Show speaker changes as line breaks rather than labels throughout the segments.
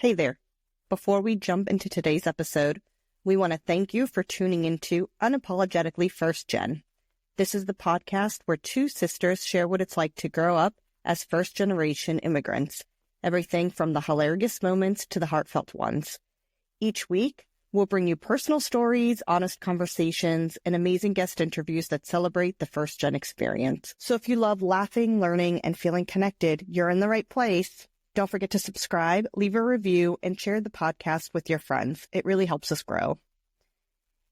Hey there. Before we jump into today's episode, we want to thank you for tuning into Unapologetically First Gen. This is the podcast where two sisters share what it's like to grow up as first-generation immigrants, everything from the hilarious moments to the heartfelt ones. Each week, we'll bring you personal stories, honest conversations, and amazing guest interviews that celebrate the first-gen experience. So if you love laughing, learning, and feeling connected, you're in the right place. Don't forget to subscribe, leave a review, and share the podcast with your friends. It really helps us grow.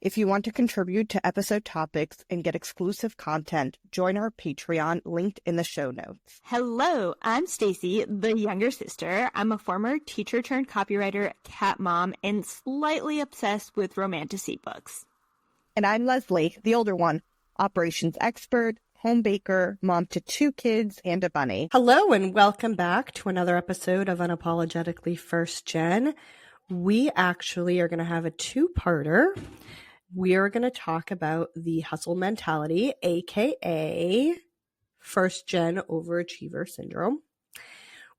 If you want to contribute to episode topics and get exclusive content, join our Patreon linked in the show notes.
Hello, I'm Stacy, the younger sister. I'm a former teacher turned copywriter, cat mom, and slightly obsessed with romantasy books.
And I'm Lesley, the older one, operations expert, home baker, mom to 2 kids, and a bunny. Hello, and welcome back to another episode of Unapologetically First Gen. We actually are going to have a 2-parter. We are going to talk about the hustle mentality, aka first gen overachiever syndrome.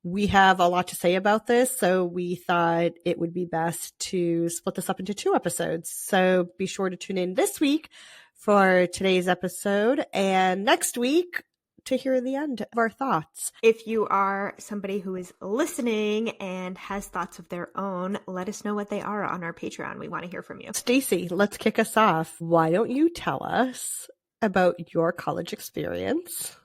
We have a lot to say about this, so we thought it would be best to split this up into 2 episodes. So be sure to tune in this week for today's episode and next week to hear the end of our thoughts.
If you are somebody who is listening and has thoughts of their own, let us know what they are on our Patreon. We want to hear from you.
Stacy, let's kick us off. Why don't you tell us about your college experience?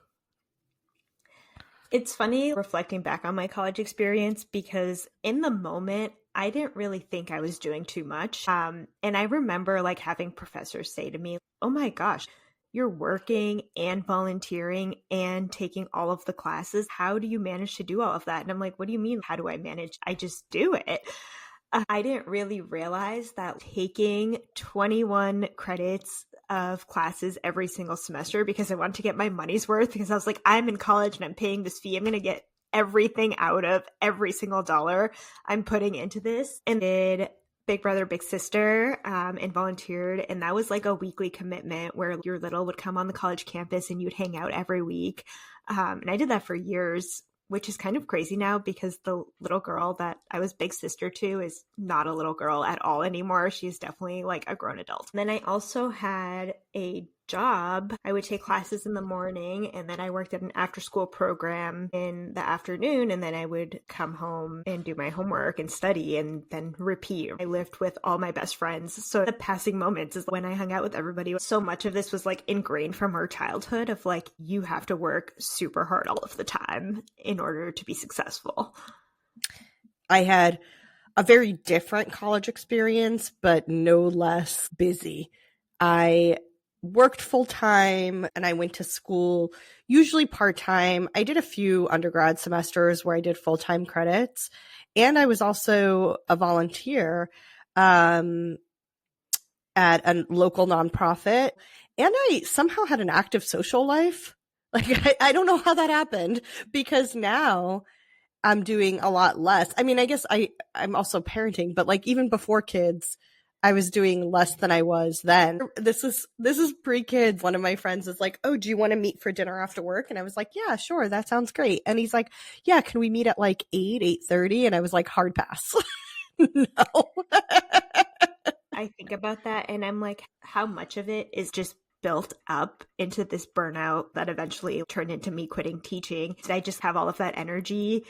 It's funny reflecting back on my college experience because in the moment, I didn't really think I was doing too much. And I remember having professors say to me, "Oh my gosh, you're working and volunteering and taking all of the classes. How do you manage to do all of that?" And I'm like, "What do you mean? How do I manage? I just do it." I didn't really realize that taking 21 credits of classes every single semester because I wanted to get my money's worth, because I was like, I'm in college and I'm paying this fee. I'm going to get everything out of every single dollar I'm putting into this. And did Big Brother, Big Sister, and volunteered. And that was like a weekly commitment where your little would come on the college campus and you'd hang out every week. And I did that for years, which is kind of crazy now because the little girl that I was big sister to is not a little girl at all anymore. She's definitely like a grown adult. And then I also had a job. I would take classes in the morning and then I worked at an after school program in the afternoon, and then I would come home and do my homework and study and then repeat. I lived with all my best friends. So the passing moments is when I hung out with everybody. So much of this was ingrained from our childhood of you have to work super hard all of the time in order to be successful.
I had a very different college experience, but no less busy. I worked full-time and I went to school, usually part-time. I did a few undergrad semesters where I did full-time credits, and I was also a volunteer at a local nonprofit, and I somehow had an active social life. I don't know how that happened, because now I'm doing a lot less. I mean, I guess I'm also parenting, but even before kids, I was doing less than I was then. This is pre-kids. One of my friends is like, "Oh, do you want to meet for dinner after work?" And I was like, "Yeah, sure. That sounds great." And he's like, "Yeah, can we meet at 8:30? And I was like, "Hard pass." No.
I think about that and I'm like, how much of it is just built up into this burnout that eventually turned into me quitting teaching? Did I just have all of that energy?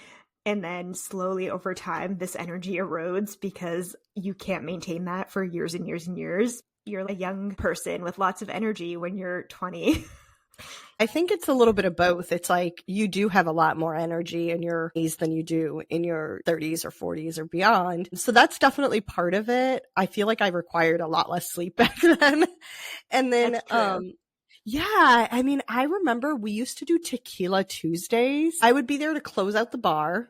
And then slowly over time, this energy erodes because you can't maintain that for years and years and years. You're a young person with lots of energy when you're 20.
I think it's a little bit of both. It's you do have a lot more energy in your 20s than you do in your 30s or 40s or beyond. So that's definitely part of it. I feel like I required a lot less sleep back then. And then, yeah, I mean, I remember we used to do Tequila Tuesdays. I would be there to close out the bar.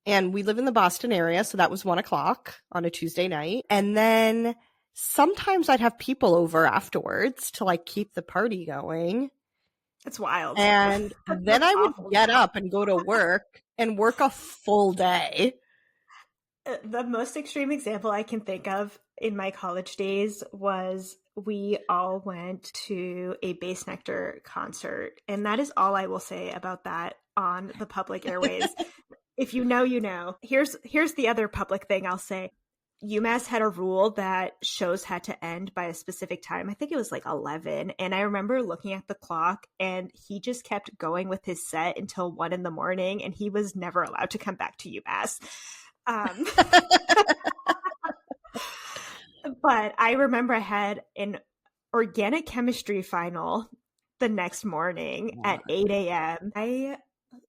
And we live in the Boston area, so that was 1:00 on a Tuesday night. And then sometimes I'd have people over afterwards to keep the party going.
That's wild.
And then I would get up and go to work and work a full day.
The most extreme example I can think of in my college days was we all went to a Bass Nectar concert. And that is all I will say about that on the public airways. If you know, you know. Here's the other public thing I'll say. UMass had a rule that shows had to end by a specific time. I think it was like 11. And I remember looking at the clock and he just kept going with his set until 1 in the morning. And he was never allowed to come back to UMass. But I remember I had an organic chemistry final the next morning at 8 a.m. I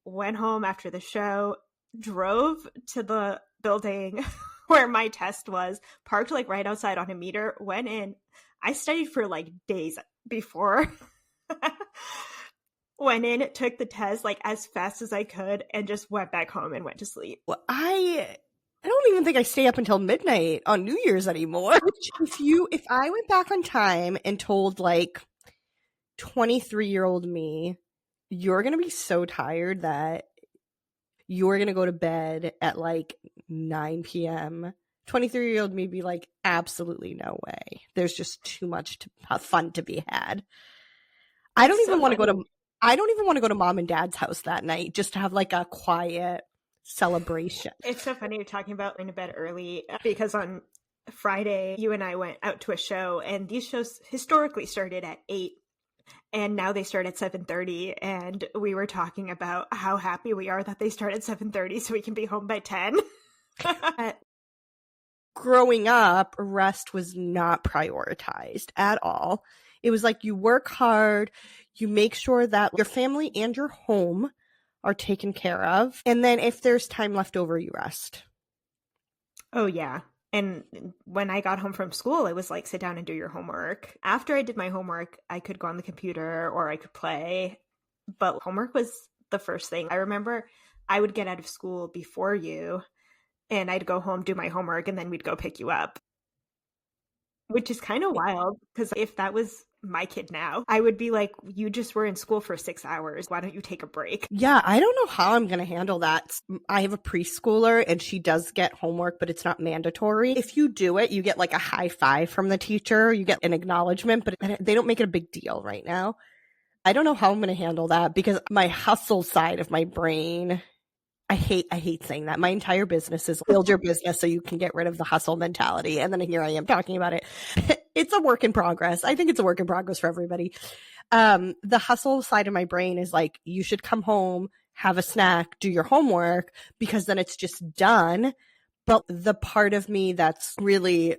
went home after the show, drove to the building where my test was, parked like right outside on a meter, went in. I studied for like days before. Went in, took the test like as fast as I could, and just went back home and went to sleep.
Well, I don't even think I stay up until midnight on New Year's anymore. If I went back on time and told like 23-year-old me, you're going to be so tired that you're going to go to bed at like 9 p.m. 23-year-old me be like, absolutely no way. There's just too much fun to be had. I don't even want to go to mom and dad's house that night just to have like a quiet celebration.
It's so funny you're talking about going to bed early because on Friday, you and I went out to a show and these shows historically started at 8. And now they start at 7:30, and we were talking about how happy we are that they start at 7:30 so we can be home by 10.
Growing up, rest was not prioritized at all. It was like you work hard, you make sure that your family and your home are taken care of, and then if there's time left over, you rest.
Oh, yeah. And when I got home from school, it was like, sit down and do your homework. After I did my homework, I could go on the computer or I could play. But homework was the first thing. I remember I would get out of school before you and I'd go home, do my homework, and then we'd go pick you up. Which is kind of wild because if that was my kid now, I would be like, you just were in school for 6 hours. Why don't you take a break?
Yeah, I don't know how I'm going to handle that. I have a preschooler and she does get homework, but it's not mandatory. If you do it, you get like a high five from the teacher. You get an acknowledgement, but they don't make it a big deal right now. I don't know how I'm going to handle that because my hustle side of my brain, I hate saying that. My entire business is build your business so you can get rid of the hustle mentality. And then here I am talking about it. It's a work in progress. I think it's a work in progress for everybody. The hustle side of my brain is like, you should come home, have a snack, do your homework, because then it's just done. But the part of me that's really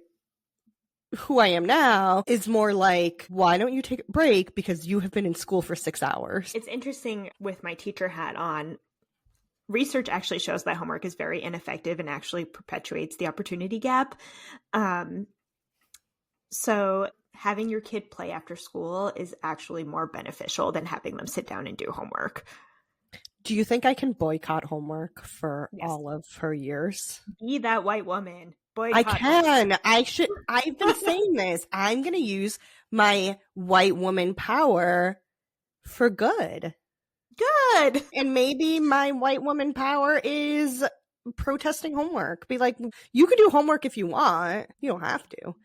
who I am now is more like, why don't you take a break? Because you have been in school for 6 hours.
It's interesting with my teacher hat on. Research actually shows that homework is very ineffective and actually perpetuates the opportunity gap. So having your kid play after school is actually more beneficial than having them sit down and do homework.
Do you think I can boycott homework for all of her years?
Be that white woman. Boycott
I can. I've been saying this. I'm going to use my white woman power for good.
Good.
And maybe my white woman power is protesting homework. Be like, you can do homework if you want. You don't have to.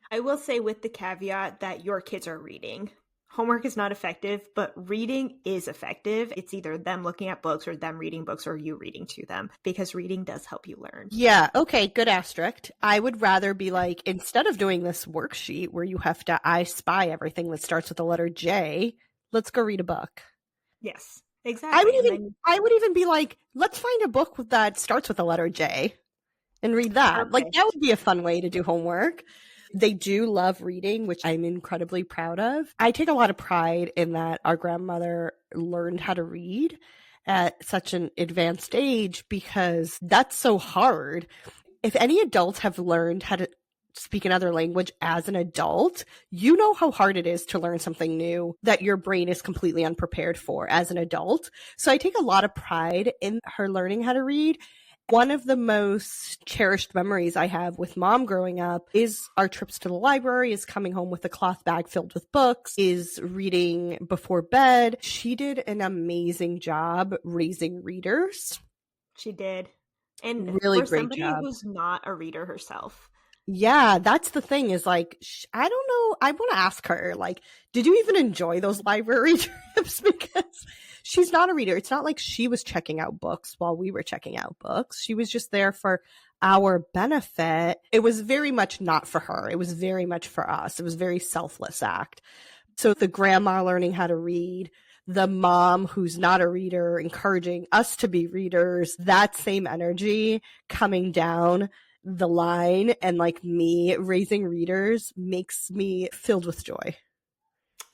I will say with the caveat that your kids are reading. Homework is not effective, but reading is effective. It's either them looking at books or them reading books or you reading to them because reading does help you learn.
Yeah. Okay. Good asterisk. I would rather be like, instead of doing this worksheet where you have to I spy everything that starts with the letter J, let's go read a book.
Yes. Exactly.
I would even be like, let's find a book that starts with the letter J and read that. Perfect. Like that would be a fun way to do homework. They do love reading, which I'm incredibly proud of. I take a lot of pride in that our grandmother learned how to read at such an advanced age because that's so hard. If any adults have learned how to speak another language as an adult, you know how hard it is to learn something new that your brain is completely unprepared for as an adult. So I take a lot of pride in her learning how to read. One of the most cherished memories I have with mom growing up is our trips to the library, is coming home with a cloth bag filled with books, is reading before bed. She did an amazing job raising readers.
She did. And
really
for
great
somebody
job.
Who's not a reader herself,
Yeah, that's the thing is like, I don't know. I want to ask her, like, did you even enjoy those library trips? Because she's not a reader. It's not like she was checking out books while we were checking out books. She was just there for our benefit. It was very much not for her. It was very much for us. It was a very selfless act. So the grandma learning how to read, the mom who's not a reader encouraging us to be readers, that same energy coming down the line and like me raising readers makes me filled with joy.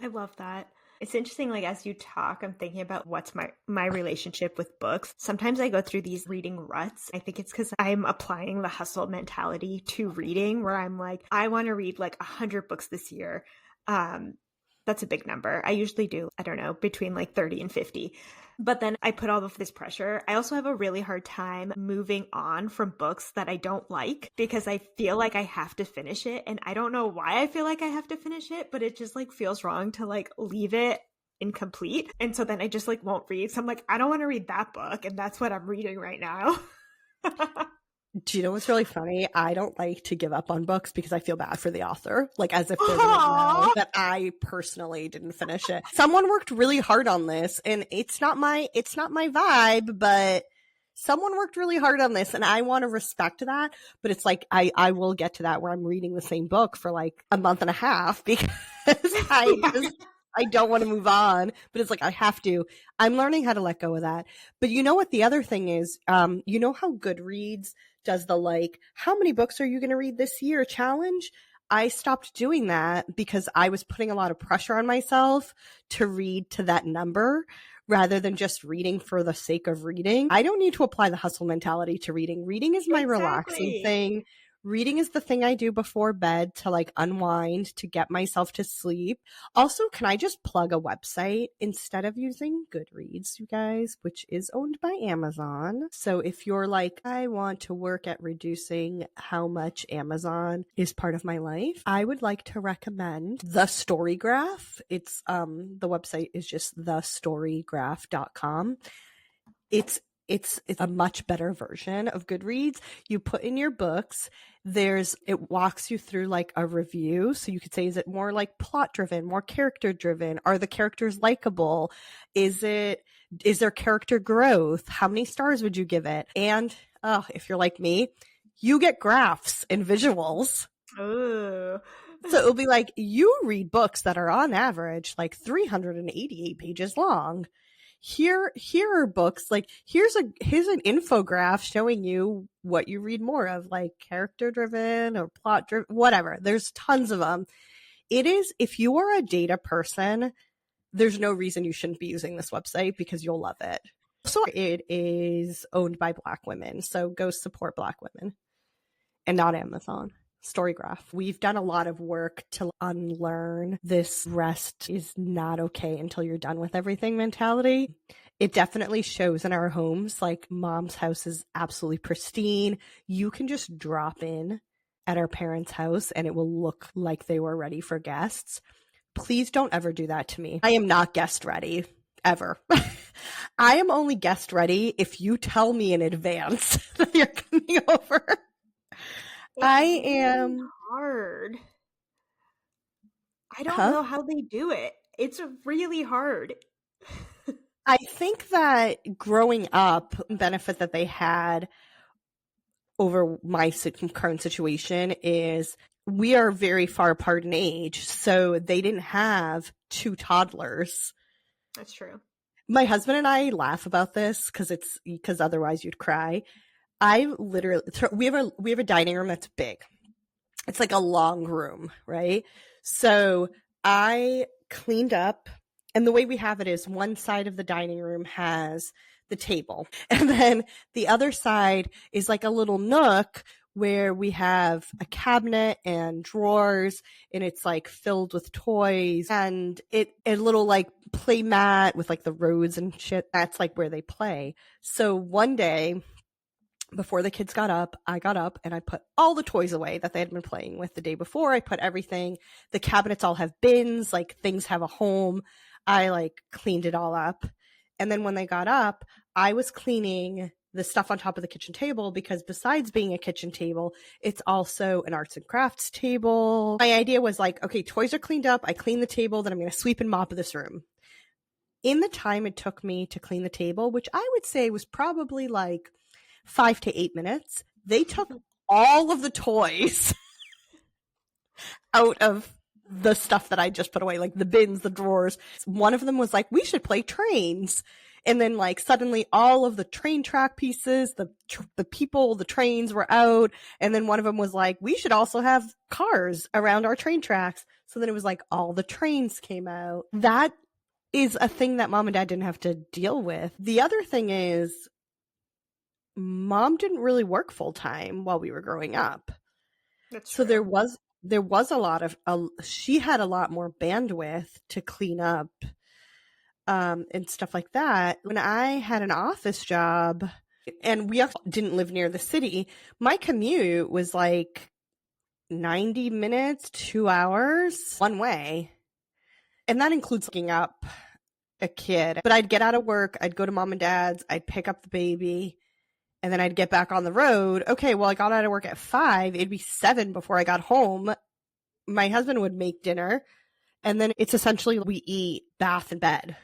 I love that. It's interesting, like as you talk, I'm thinking about what's my relationship with books. Sometimes I go through these reading ruts. I think it's because I'm applying the hustle mentality to reading, where I'm like, I want to read like 100 books this year. That's a big number. I usually do, I don't know, between like 30 and 50. But then I put all of this pressure. I also have a really hard time moving on from books that I don't like because I feel like I have to finish it. And I don't know why I feel like I have to finish it, but it just like feels wrong to like leave it incomplete. And so then I just like won't read. So I'm like, I don't want to read that book. And that's what I'm reading right now.
Do you know what's really funny? I don't like to give up on books because I feel bad for the author, like as if they're going to know that I personally didn't finish it. Someone worked really hard on this, and it's not my vibe, but someone worked really hard on this, and I want to respect that. But it's like I will get to that where I'm reading the same book for like a month and a half because I don't want to move on, but it's like I have to. I'm learning how to let go of that. But you know what the other thing is? You know how Goodreads does the like, how many books are you going to read this year challenge? I stopped doing that because I was putting a lot of pressure on myself to read to that number rather than just reading for the sake of reading. I don't need to apply the hustle mentality to reading. Reading is my relaxing thing. Reading is the thing I do before bed to like unwind, to get myself to sleep. Also, can I just plug a website instead of using Goodreads, you guys, which is owned by Amazon. So if you're like, I want to work at reducing how much Amazon is part of my life, I would like to recommend The Storygraph. It's the website is just thestorygraph.com. It's a much better version of Goodreads. You put in your books, it walks you through like a review. So you could say, is it more like plot driven, more character driven? Are the characters likable? Is there character growth? How many stars would you give it? And if you're like me, you get graphs and visuals.
Ooh.
So it'll be like, you read books that are on average like 388 pages long. Here are books like here's an infograph showing you what you read more of, like character driven or plot driven, whatever. There's tons of them. It is, if you are a data person, there's no reason you shouldn't be using this website because you'll love it. So it is owned by Black women, so go support Black women and not Amazon. Storygraph. We've done a lot of work to unlearn this rest is not okay until you're done with everything mentality. It definitely shows in our homes. Like mom's house is absolutely pristine. You can just drop in at our parents' house and it will look like they were ready for guests. Please don't ever do that to me. I am not guest ready ever. I am only guest ready if you tell me in advance that you're coming over. I am
hard. I don't know how they do it. It's really hard.
I think that growing up, benefit that they had over my current situation is we are very far apart in age. So they didn't have two toddlers.
That's true.
My husband and I laugh about this because otherwise you'd cry. I literally, we have a dining room that's big. It's like a long room, right? So I cleaned up, and the way we have it is one side of the dining room has the table, and then the other side is like a little nook where we have a cabinet and drawers, and it's like filled with toys, and a little like play mat with like the roads and shit. That's like where they play. So one day, before the kids got up, I got up and I put all the toys away that they had been playing with the day before. I put everything. The cabinets all have bins, like things have a home. I like cleaned it all up. And then when they got up, I was cleaning the stuff on top of the kitchen table, because besides being a kitchen table, it's also an arts and crafts table. My idea was like, okay, toys are cleaned up. I clean the table, then I'm going to sweep and mop this room. In the time it took me to clean the table, which I would say was probably like 5 to 8 minutes, they took all of the toys out of the stuff that I just put away, like the bins, the drawers. One of them was like, we should play trains. And then like suddenly all of the train track pieces, the people, the trains were out. And then one of them was like, we should also have cars around our train tracks. So then it was like all the trains came out. That is a thing that mom and dad didn't have to deal with. The other thing is mom didn't really work full time while we were growing up.
That's
so
true.
there was a lot of she had a lot more bandwidth to clean up and stuff like that. When I had an office job and we didn't live near the city, my commute was like 90 minutes, 2 hours one way. And that includes looking up a kid. But I'd get out of work, I'd go to mom and dad's, I'd pick up the baby, and then I'd get back on the road. Okay, well, I got out of work at 5. It'd be 7 before I got home. My husband would make dinner, and then it's essentially we eat, bath, and bed.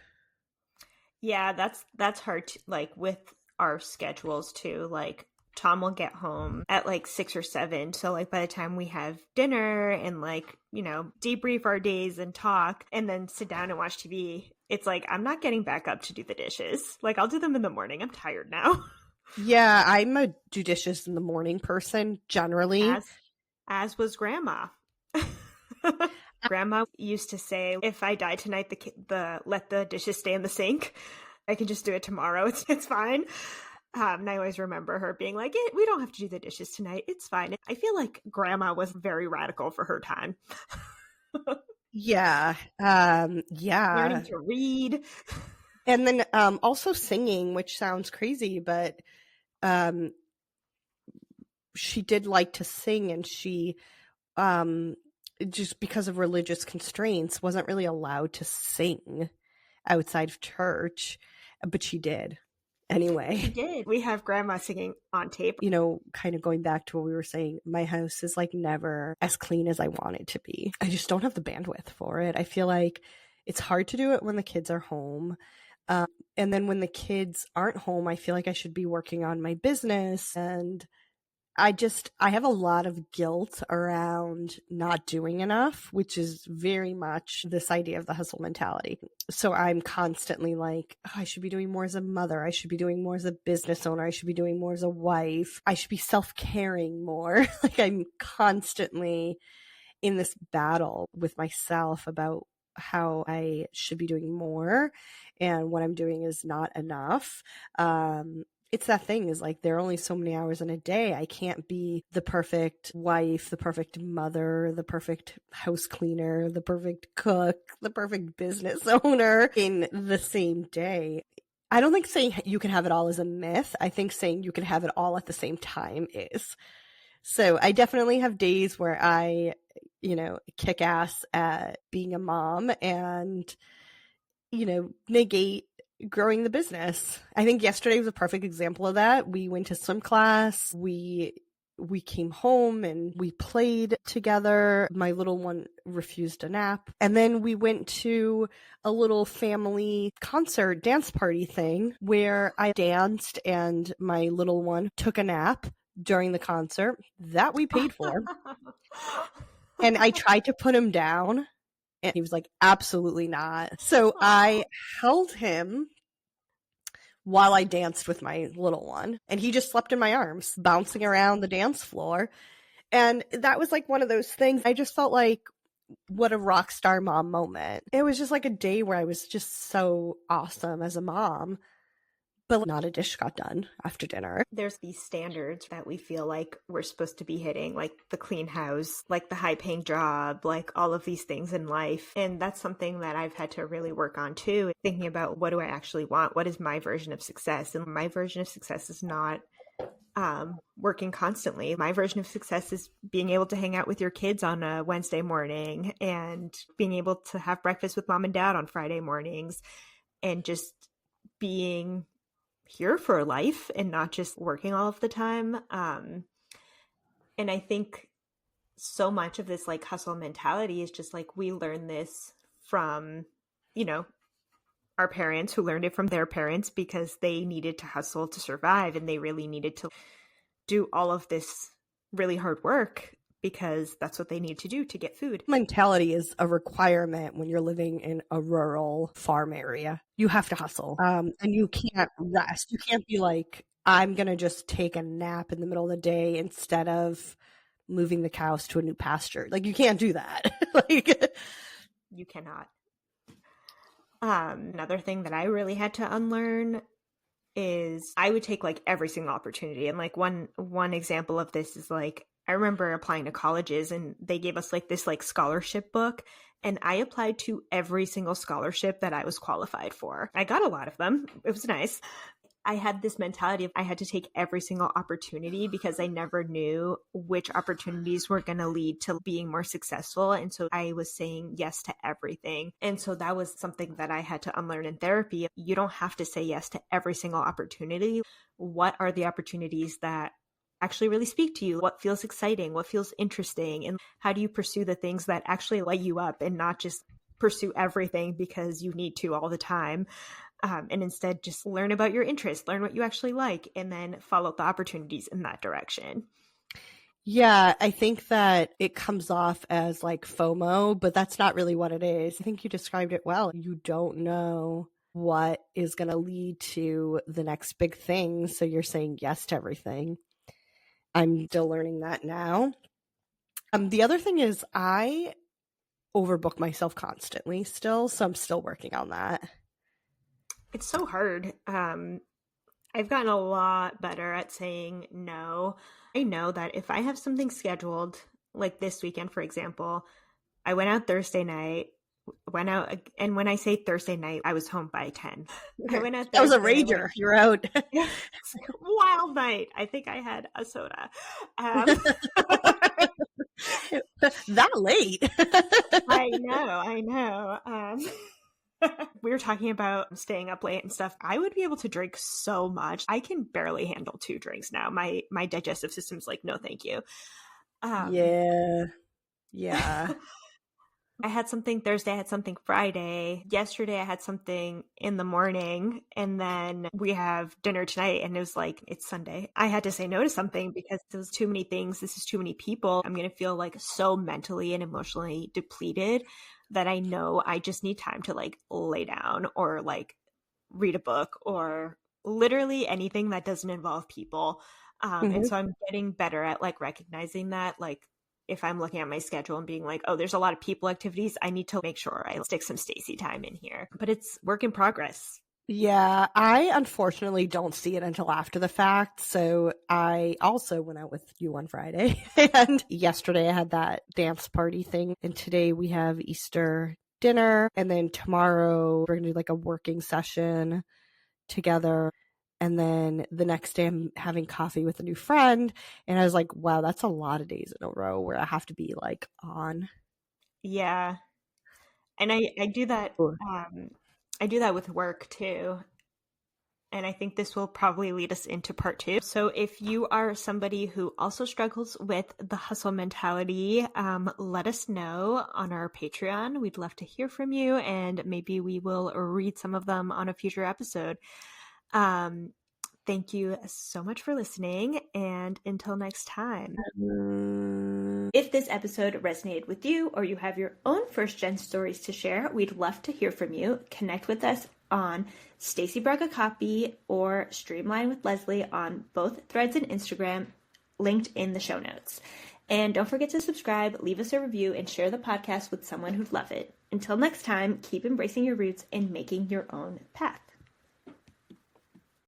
Yeah, that's hard to, like with our schedules too. Like Tom will get home at like 6 or 7. So like by the time we have dinner and like, debrief our days and talk and then sit down and watch TV, it's like, I'm not getting back up to do the dishes. Like I'll do them in the morning. I'm tired now.
Yeah, I'm a do dishes in the morning person generally.
As was grandma. Grandma used to say, if I die tonight, let the dishes stay in the sink. I can just do it tomorrow. It's fine. And I always remember her being like, we don't have to do the dishes tonight. It's fine. I feel like grandma was very radical for her time.
Yeah. Yeah.
Learning to read.
And then also singing, which sounds crazy, but she did like to sing, and she just because of religious constraints wasn't really allowed to sing outside of church, but she did anyway.
She did. We have grandma singing on tape.
Kind of going back to what we were saying, my house is like never as clean as I want it to be. I just don't have the bandwidth for it. I feel like it's hard to do it when the kids are home. And then when the kids aren't home, I feel like I should be working on my business, and I have a lot of guilt around not doing enough, which is very much this idea of the hustle mentality. So I'm constantly like, I should be doing more as a mother. I should be doing more as a business owner. I should be doing more as a wife. I should be self-caring more. Like I'm constantly in this battle with myself about how I should be doing more, and what I'm doing is not enough. It's that thing is like, there are only so many hours in a day. I can't be the perfect wife, the perfect mother, the perfect house cleaner, the perfect cook, the perfect business owner in the same day. I don't think saying you can have it all is a myth. I think saying you can have it all at the same time is. So I definitely have days where I, kick ass at being a mom and, negate growing the business. I think yesterday was a perfect example of that. We went to swim class. We came home and we played together. My little one refused a nap. And then we went to a little family concert dance party thing where I danced and my little one took a nap during the concert that we paid for. And I tried to put him down, and he was like, absolutely not. So I held him while I danced with my little one, and he just slept in my arms, bouncing around the dance floor. And that was like one of those things. I just felt like, what a rock star mom moment. It was just like a day where I was just so awesome as a mom. But not a dish got done after dinner.
There's these standards that we feel like we're supposed to be hitting, like the clean house, like the high paying job, like all of these things in life. And that's something that I've had to really work on too, thinking about, what do I actually want? What is my version of success? And my version of success is not working constantly. My version of success is being able to hang out with your kids on a Wednesday morning, and being able to have breakfast with mom and dad on Friday mornings, and just being here for life and not just working all of the time. And I think so much of this like hustle mentality is just like we learn this from, you know, our parents who learned it from their parents because they needed to hustle to survive and they really needed to do all of this really hard work because that's what they need to do to get food.
Mentality is a requirement when you're living in a rural farm area. You have to hustle, and you can't rest. You can't be like, I'm going to just take a nap in the middle of the day instead of moving the cows to a new pasture. Like, you can't do that. Like,
you cannot. Another thing that I really had to unlearn is I would take like every single opportunity. And like one example of this is like, I remember applying to colleges and they gave us like this like scholarship book, and I applied to every single scholarship that I was qualified for. I got a lot of them. It was nice. I had this mentality of I had to take every single opportunity because I never knew which opportunities were going to lead to being more successful. And so I was saying yes to everything. And so that was something that I had to unlearn in therapy. You don't have to say yes to every single opportunity. What are the opportunities that actually really speak to you? What feels exciting? What feels interesting? And how do you pursue the things that actually light you up and not just pursue everything because you need to all the time? And instead just learn about your interests, learn what you actually like, and then follow the opportunities in that direction.
yeah, I think that it comes off as like FOMO, but that's not really what it is. I think you described it well. You don't know what is going to lead to the next big thing, so you're saying yes to everything. I'm still learning that now. The other thing is I overbook myself constantly still, so I'm still working on that.
It's so hard. I've gotten a lot better at saying no. I know that if I have something scheduled, like this weekend, for example, I went out Thursday night, and when I say Thursday night, I was home by 10. I went out
That was a
Thursday,
rager. You're out.
wild night. I think I had a soda.
That late.
I know. We were talking about staying up late and stuff. I would be able to drink so much. I can barely handle 2 drinks now. My digestive system's like, no, thank you.
Yeah.
I had something Thursday, I had something Friday. Yesterday, I had something in the morning, and then we have dinner tonight, and it was like, it's Sunday. I had to say no to something because it was too many things. This is too many people. I'm going to feel like so mentally and emotionally depleted that I know I just need time to like lay down or like read a book or literally anything that doesn't involve people. And so I'm getting better at like recognizing that, like, if I'm looking at my schedule and being like, oh, there's a lot of people activities, I need to make sure I stick some Stacy time in here. But it's work in progress.
Yeah, I unfortunately don't see it until after the fact. So I also went out with you on Friday. And yesterday I had that dance party thing. And today we have Easter dinner. And then tomorrow we're going to do like a working session together. And then the next day I'm having coffee with a new friend. And I was like, wow, that's a lot of days in a row where I have to be like on.
Yeah. And I do that. I do that with work too. And I think this will probably lead us into part 2. So if you are somebody who also struggles with the hustle mentality, let us know on our Patreon. We'd love to hear from you, and maybe we will read some of them on a future episode. Thank you so much for listening, and until next time. If this episode resonated with you, or you have your own first-gen stories to share, we'd love to hear from you. Connect with us on Stacy Braga Copy or Streamline with Lesley on both Threads and Instagram, linked in the show notes. And don't forget to subscribe, leave us a review, and share the podcast with someone who'd love it. Until next time, keep embracing your roots and making your own path.